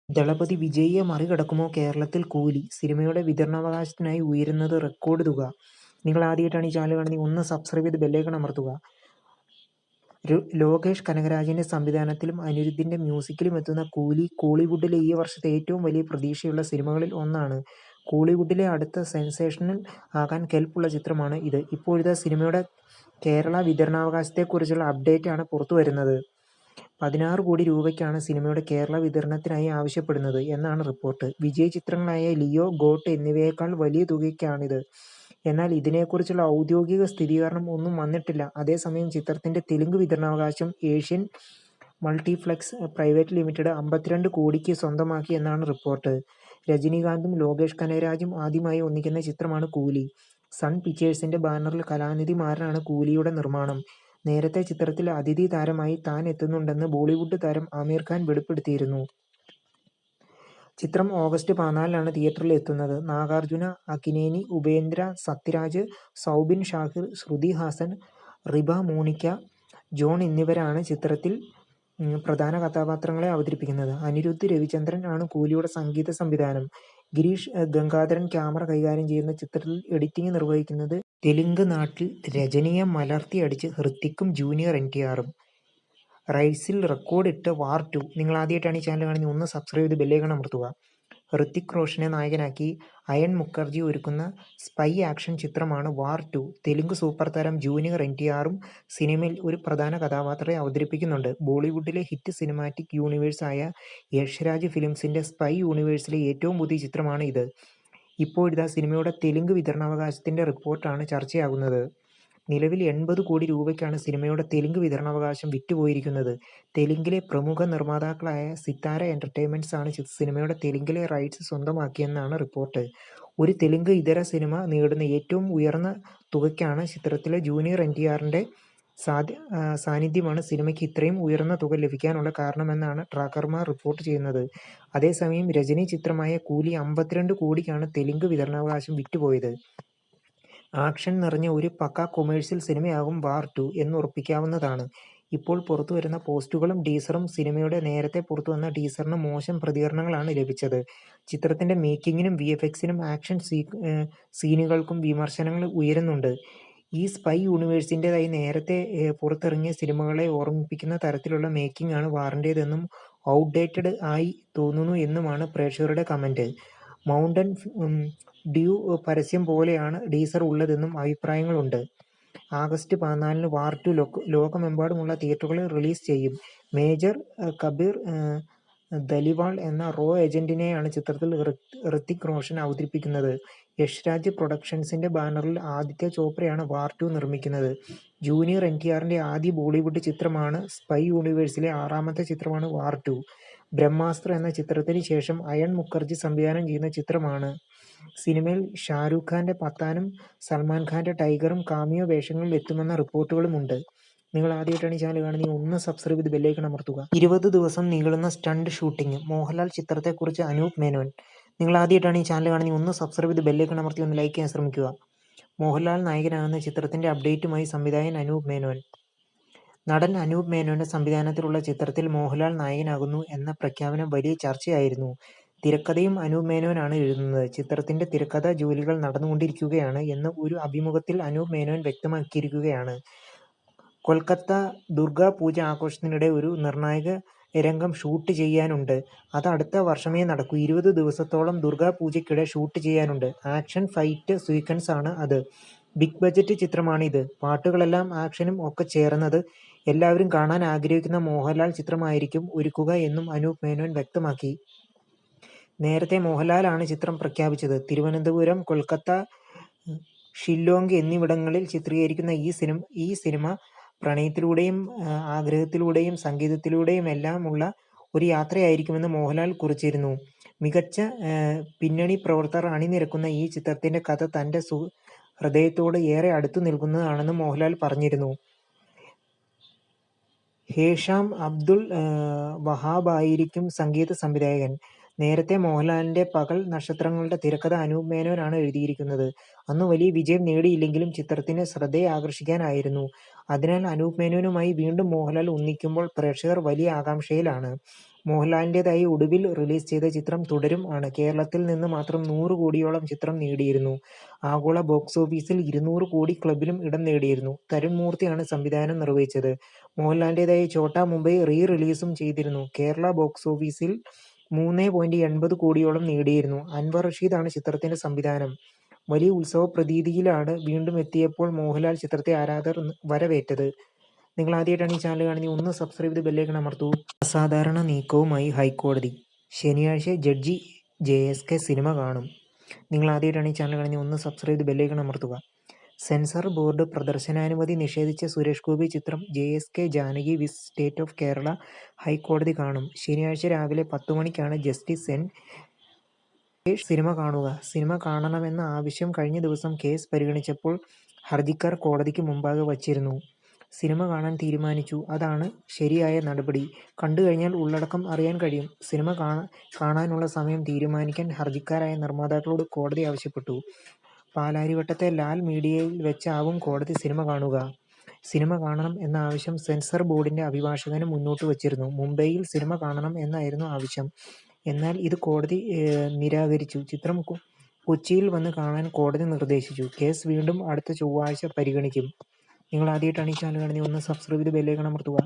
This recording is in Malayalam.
ദളപതി വിജയിയെ മറികടക്കുമോ കേരളത്തിൽ കൂലി? സിനിമയുടെ വിതരണാവകാശത്തിനായി ഉയരുന്നത് റെക്കോർഡ് തുക. നിങ്ങൾ ആദ്യമായിട്ടാണ് ഈ ചാനൽ കാണുന്നത്, ഒന്ന് സബ്സ്ക്രൈബ് ചെയ്ത് ബെല്ലൈക്കൺ അമർത്തുക. ലോകേഷ് കനകരാജിന്റെ സംവിധാനത്തിലും അനിരുദ്ധിന്റെ മ്യൂസിക്കിലും എത്തുന്ന കൂലി കോളിവുഡിലെ ഈ വർഷത്തെ ഏറ്റവും വലിയ പ്രതീക്ഷയുള്ള സിനിമകളിൽ ഒന്നാണ്. കോളിവുഡിലെ അടുത്ത സെൻസേഷണൽ ആകാൻ കെൽപ്പുള്ള ചിത്രമാണ് ഇത്. ഇപ്പോഴത്തെ സിനിമയുടെ കേരള വിതരണാവകാശത്തെക്കുറിച്ചുള്ള അപ്ഡേറ്റ് ആണ് പുറത്തുവരുന്നത്. 16 കോടി രൂപയ്ക്കാണ് സിനിമയുടെ കേരള വിതരണത്തിനായി ആവശ്യപ്പെടുന്നത് എന്നാണ് റിപ്പോർട്ട്. വിജയ് ചിത്രങ്ങളായ ലിയോ, ഗോട്ട് എന്നിവയേക്കാൾ വലിയ തുകയ്ക്കാണിത്. എന്നാൽ ഇതിനെക്കുറിച്ചുള്ള ഔദ്യോഗിക സ്ഥിരീകരണം ഒന്നും വന്നിട്ടില്ല. അതേസമയം ചിത്രത്തിന്റെ തെലുങ്ക് വിതരണാവകാശം ഏഷ്യൻ മൾട്ടിപ്ലക്സ് പ്രൈവറ്റ് ലിമിറ്റഡ് 52 കോടിക്ക് സ്വന്തമാക്കി എന്നാണ് റിപ്പോർട്ട്. രജനീകാന്തും ലോകേഷ് കനകരാജും ആദ്യമായി ഒന്നിക്കുന്ന ചിത്രമാണ് കൂലി. സൺ പിക്ചേഴ്സിന്റെ ബാനറിൽ കലാനിധി മാറനാണ് കൂലിയുടെ നിർമ്മാണം. നേരത്തെ ചിത്രത്തിൽ അതിഥി താരമായി താൻ എത്തുന്നുണ്ടെന്ന് ബോളിവുഡ് താരം ആമിർ ഖാൻ വെളിപ്പെടുത്തിയിരുന്നു. ചിത്രം ഓഗസ്റ്റ് 14-നാണ് തിയേറ്ററിൽ എത്തുന്നത്. നാഗാർജുന, അക്കിനേനി, ഉപേന്ദ്ര, സത്യരാജ്, സൗബിൻ ഷാഹിർ, ശ്രുതി ഹാസൻ, റിബ മോണിക്ക, ജോൺ എന്നിവരാണ് ചിത്രത്തിൽ പ്രധാന കഥാപാത്രങ്ങളെ അവതരിപ്പിക്കുന്നത്. അനിരുദ്ധ് രവിചന്ദ്രൻ ആണ് കൂലിയുടെ സംഗീത സംവിധാനം. ഗിരീഷ് ഗംഗാധരൻ ക്യാമറ കൈകാര്യം ചെയ്യുന്ന ചിത്രത്തിൽ എഡിറ്റിംഗ് നിർവഹിക്കുന്നത് തെലുങ്ക് നാട്ടിൽ രജനിയെ മലർത്തിയടിച്ച് ഹൃത്തിക്കും ജൂനിയർ NTRഉം. റൈറ്റ്സിൽ റെക്കോർഡ് ഇട്ട് വാർ 2. നിങ്ങൾ ആദ്യമായിട്ടാണ് ഈ ചാനൽ കാണുന്നത്, ഒന്ന് സബ്സ്ക്രൈബ് ചെയ്ത് ബെല്ലൈക്കൺ അമർത്തുക. ഹൃത്തിക് റോഷനെ നായകനാക്കി അയൺ മുഖർജി ഒരുക്കുന്ന സ്പൈ ആക്ഷൻ ചിത്രമാണ് വാർ 2. തെലുങ്ക് സൂപ്പർ താരം ജൂനിയർ NTRഉം സിനിമയിൽ ഒരു പ്രധാന കഥാപാത്രത്തെ അവതരിപ്പിക്കുന്നുണ്ട്. ബോളിവുഡിലെ ഹിറ്റ് സിനിമാറ്റിക് യൂണിവേഴ്സായ യഷ് രാജ് ഫിലിംസിന്റെ സ്പൈ യൂണിവേഴ്സിലെ ഏറ്റവും പുതിയ ചിത്രമാണ് ഇത്. ഇപ്പോഴിതാ സിനിമയുടെ തെലുങ്ക് വിതരണാവകാശത്തിന്റെ റിപ്പോർട്ടാണ് ചർച്ചയാകുന്നത്. നിലവിൽ 80 കോടി രൂപയ്ക്കാണ് സിനിമയുടെ തെലുങ്ക് വിതരണാവകാശം വിറ്റുപോയിരിക്കുന്നത്. തെലുങ്കിലെ പ്രമുഖ നിർമ്മാതാക്കളായ സിത്താര എന്റർടൈൻമെന്റ്സ് ആണ് സിനിമയുടെ തെലുങ്കിലെ റൈറ്റ്സ് സ്വന്തമാക്കിയെന്നാണ് റിപ്പോർട്ട്. ഒരു തെലുങ്ക് ഇതര സിനിമ നേടുന്ന ഏറ്റവും ഉയർന്ന തുകയ്ക്കാണ് ചിത്രത്തിലെ ജൂനിയർ NTRന്റെ സാന്നിധ്യമാണ് സിനിമയ്ക്ക് ഇത്രയും ഉയർന്ന തുക ലഭിക്കാനുള്ള കാരണമെന്നാണ് ട്രാക്കർമാർ റിപ്പോർട്ട് ചെയ്യുന്നത്. അതേസമയം രജനി ചിത്രമായ കൂലി 52 കോടിക്കാണ് തെലുങ്ക് വിതരണാവകാശം വിറ്റുപോയത്. ആക്ഷൻ നിറഞ്ഞ ഒരു പക്കാ കൊമേഴ്സ്യൽ സിനിമയാകും വാർ 2 എന്നുറപ്പിക്കാവുന്നതാണ്. ഇപ്പോൾ പുറത്തുവരുന്ന പോസ്റ്ററുകളും ടീസറും. സിനിമയുടെ നേരത്തെ പുറത്തുവന്ന ടീസറിന് മോശം പ്രതികരണങ്ങളാണ് ലഭിച്ചത്. ചിത്രത്തിന്റെ മേക്കിങ്ങിനും VFXനും ആക്ഷൻ സീനുകൾക്കും വിമർശനങ്ങൾ ഉയരുന്നുണ്ട്. ഈ സ്പൈ യൂണിവേഴ്സിന്റേതായി നേരത്തെ പുറത്തിറങ്ങിയ സിനിമകളെ ഓർമ്മിപ്പിക്കുന്ന തരത്തിലുള്ള മേക്കിംഗ് ആണ് വാറിന്റേതെന്നും ഔട്ട്ഡേറ്റഡ് ആയി തോന്നുന്നു എന്നുമാണ് പ്രേക്ഷകരുടെ കമന്റ്. മൗണ്ടൻ ഡ്യൂ പരസ്യം പോലെയാണ് ടീസർ ഉള്ളതെന്നും അഭിപ്രായങ്ങളുണ്ട്. ആഗസ്റ്റ് 14-ന് വാർ 2 ലോകമെമ്പാടുമുള്ള തിയേറ്ററുകളിൽ റിലീസ് ചെയ്യും. മേജർ കബീർ ദലിവാൾ എന്ന റോ ഏജന്റിനെയാണ് ചിത്രത്തിൽ ഋത്തിക് റോഷൻ അവതരിപ്പിക്കുന്നത്. യഷ് രാജ് പ്രൊഡക്ഷൻസിന്റെ ബാനറിൽ ആദിത്യ ചോപ്രയാണ് വാർ 2 നിർമ്മിക്കുന്നത്. ജൂനിയർ NTRന്റെ ആദ്യ ബോളിവുഡ് ചിത്രമാണ്. സ്പൈ യൂണിവേഴ്സിലെ 6-ാമത്തെ ചിത്രമാണ് വാർ 2. ബ്രഹ്മാസ്ത്ര എന്ന ചിത്രത്തിന് ശേഷം അയൺ മുഖർജി സംവിധാനം ചെയ്യുന്ന ചിത്രമാണ്. സിനിമയിൽ ഷാരൂഖ് ഖാന്റെ പത്താനും സൽമാൻ ഖാന്റെ ടൈഗറും കാമിയോ വേഷങ്ങളിൽ എത്തുമെന്ന റിപ്പോർട്ടുകളുമുണ്ട്. നിങ്ങൾ ആദ്യമായിട്ടാണ് ഈ ചാനൽ കാണുന്നത്, ഒന്ന് സബ്സ്ക്രൈബ് ചെയ്ത് ബെല്ലൈക്കൺ അമർത്തുക. 20 ദിവസം നീളുന്ന സ്റ്റണ്ട് ഷൂട്ടിംഗ്. മോഹൻലാൽ ചിത്രത്തെക്കുറിച്ച് അനൂപ് മേനോൻ. നിങ്ങൾ ആദ്യമായിട്ടാണ് ഈ ചാനൽ കാണുന്നത്, ഒന്ന് സബ്സ്ക്രൈബ് ചെയ്ത് ബെല്ലൈക്കൺ അമർത്തി ഒന്ന് ലൈക്ക് ചെയ്യാൻ ശ്രമിക്കുക. മോഹൻലാൽ നായകനാകുന്ന ചിത്രത്തിന്റെ അപ്ഡേറ്റുമായി സംവിധായകൻ അനൂപ് മേനോൻ. നടൻ അനൂപ് മേനോന്റെ സംവിധാനത്തിലുള്ള ചിത്രത്തിൽ മോഹൻലാൽ നായകനാകുന്നു എന്ന പ്രഖ്യാപനം വലിയ ചർച്ചയായിരുന്നു. തിരക്കഥയും അനൂപ് മേനോനാണ് എഴുതുന്നത്. ചിത്രത്തിന്റെ തിരക്കഥാ ജോലികൾ നടന്നുകൊണ്ടിരിക്കുകയാണ് എന്ന് ഒരു അഭിമുഖത്തിൽ അനൂപ് മേനോൻ വ്യക്തമാക്കിയിരിക്കുകയാണ്. കൊൽക്കത്ത ദുർഗാ പൂജ ആഘോഷത്തിനിടെ ഒരു നിർണായക രംഗം ഷൂട്ട് ചെയ്യാനുണ്ട്. അത് അടുത്ത വർഷമേ നടക്കൂ. 20 ദിവസത്തോളം ദുർഗാ പൂജയ്ക്കിടെ ഷൂട്ട് ചെയ്യാനുണ്ട്. ആക്ഷൻ ഫൈറ്റ് സീക്വൻസ് ആണ് അത്. ബിഗ് ബജറ്റ് ചിത്രമാണിത്. പാട്ടുകളെല്ലാം ആക്ഷനും ഒക്കെ ചേർന്നത്. എല്ലാവരും കാണാൻ ആഗ്രഹിക്കുന്ന മോഹൻലാൽ ചിത്രമായിരിക്കും ഒരുക്കുക എന്നും അനൂപ് മേനോൻ വ്യക്തമാക്കി. നേരത്തെ മോഹൻലാലാണ് ചിത്രം പ്രഖ്യാപിച്ചത്. തിരുവനന്തപുരം, കൊൽക്കത്ത, ഷില്ലോങ് എന്നിവിടങ്ങളിൽ ചിത്രീകരിക്കുന്ന ഈ സിനിമ പ്രണയത്തിലൂടെയും ആഗ്രഹത്തിലൂടെയും സംഗീതത്തിലൂടെയുമെല്ലാമുള്ള ഒരു യാത്രയായിരിക്കുമെന്ന് മോഹൻലാൽ കുറിച്ചിരുന്നു. മികച്ച പിന്നണി പ്രവർത്തകർ അണിനിരക്കുന്ന ഈ ചിത്രത്തിന്റെ കഥ തന്റെ ഹൃദയത്തോട് ഏറെ അടുത്തു നിൽക്കുന്നതാണെന്ന് മോഹൻലാൽ പറഞ്ഞിരുന്നു. ഹേഷാം അബ്ദുൾ വഹാബായിരിക്കും സംഗീത സംവിധായകൻ. നേരത്തെ മോഹൻലാലിന്റെ പകൽ നക്ഷത്രങ്ങളുടെ തിരക്കഥ അനൂപ് മേനോനാണ് എഴുതിയിരിക്കുന്നത്. അന്ന് വലിയ വിജയം നേടിയില്ലെങ്കിലും ചിത്രത്തിന് ശ്രദ്ധയെ ആകർഷിക്കാനായിരുന്നു. അതിനാൽ അനൂപ് മേനോനുമായി വീണ്ടും മോഹൻലാൽ ഒന്നിക്കുമ്പോൾ പ്രേക്ഷകർ വലിയ ആകാംക്ഷയിലാണ്. മോഹൻലാലിൻ്റെതായി ഒടുവിൽ റിലീസ് ചെയ്ത ചിത്രം തുടരും ആണ്. കേരളത്തിൽ നിന്ന് മാത്രം 100 കോടിയോളം ചിത്രം നേടിയിരുന്നു. ആഗോള ബോക്സ് ഓഫീസിൽ 200 കോടി ക്ലബിലും ഇടം നേടിയിരുന്നു. തരുൺ മൂർത്തിയാണ് സംവിധാനം നിർവഹിച്ചത്. മോഹൻലാലിൻ്റെതായി ഛോട്ടാ മുംബൈ റിലീസും ചെയ്തിരുന്നു. കേരള ബോക്സ് ഓഫീസിൽ 3.80 കോടിയോളം നേടിയിരുന്നു. അൻവർ റഷീദാണ് ചിത്രത്തിന്റെ സംവിധാനം. വലിയ ഉത്സവ പ്രതീതിയിലാണ് വീണ്ടും എത്തിയപ്പോൾ മോഹൻലാൽ ചിത്രത്തെ ആരാധകർ വരവേറ്റത്. നിങ്ങൾ ആദ്യമായിട്ടാണ് ഈ ചാനൽ കാണുന്നത്, ഒന്ന് സബ്സ്ക്രൈബ് ചെയ്ത് ബെല്ലൈക്കൺ അമർത്തൂ. അസാധാരണ നീക്കവുമായി ഹൈക്കോടതി. ശനിയാഴ്ച ജഡ്ജി JSK സിനിമ കാണും. നിങ്ങൾ ആദ്യമായിട്ടാണ് ഈ ചാനൽ കാണുന്നത്, ഒന്ന് സബ്സ്ക്രൈബ് ചെയ്ത് ബെല്ലൈക്കൺ അമർത്തുക. സെൻസർ ബോർഡ് പ്രദർശനാനുമതി നിഷേധിച്ച സുരേഷ് ഗോപി ചിത്രം JSK ജാനകി വിസ് സ്റ്റേറ്റ് ഓഫ് കേരള ഹൈക്കോടതി കാണും. ശനിയാഴ്ച രാവിലെ 10 മണിക്കാണ് ജസ്റ്റിസ് N. സിനിമ കാണുക. സിനിമ കാണണമെന്ന ആവശ്യം കഴിഞ്ഞ ദിവസം കേസ് പരിഗണിച്ചപ്പോൾ ഹർജിക്കാർ കോടതിക്ക് മുമ്പാകെ വച്ചിരുന്നു. സിനിമ കാണാൻ തീരുമാനിച്ചു. അതാണ് ശരിയായ നടപടി. കണ്ടുകഴിഞ്ഞാൽ ഉള്ളടക്കം അറിയാൻ കഴിയും. സിനിമ കാണാനുള്ള സമയം തീരുമാനിക്കാൻ ഹർജിക്കാരായ നിർമ്മാതാക്കളോട് കോടതി ആവശ്യപ്പെട്ടു. പാലാരിവട്ടത്തെ ലാൽ മീഡിയയിൽ വെച്ചാവും കോടതി സിനിമ കാണുക. സിനിമ കാണണം എന്ന ആവശ്യം സെൻസർ ബോർഡിന്റെ അഭിഭാഷകനും മുന്നോട്ട് വച്ചിരുന്നു. മുംബൈയിൽ സിനിമ കാണണം എന്നായിരുന്നു ആവശ്യം. എന്നാൽ ഇത് കോടതി നിരാകരിച്ചു. ചിത്രം കൊച്ചിയിൽ വന്ന് കാണാൻ കോടതി നിർദ്ദേശിച്ചു. കേസ് വീണ്ടും അടുത്ത ചൊവ്വാഴ്ച പരിഗണിക്കും. നിങ്ങൾ ആദ്യമായിട്ടാണ് ഈ ചാനൽ കാണുന്നത്, ഒന്ന് സബ്സ്ക്രൈബ് ചെയ്ത് ബെല്ലൈക്കൺ അമർത്തുക.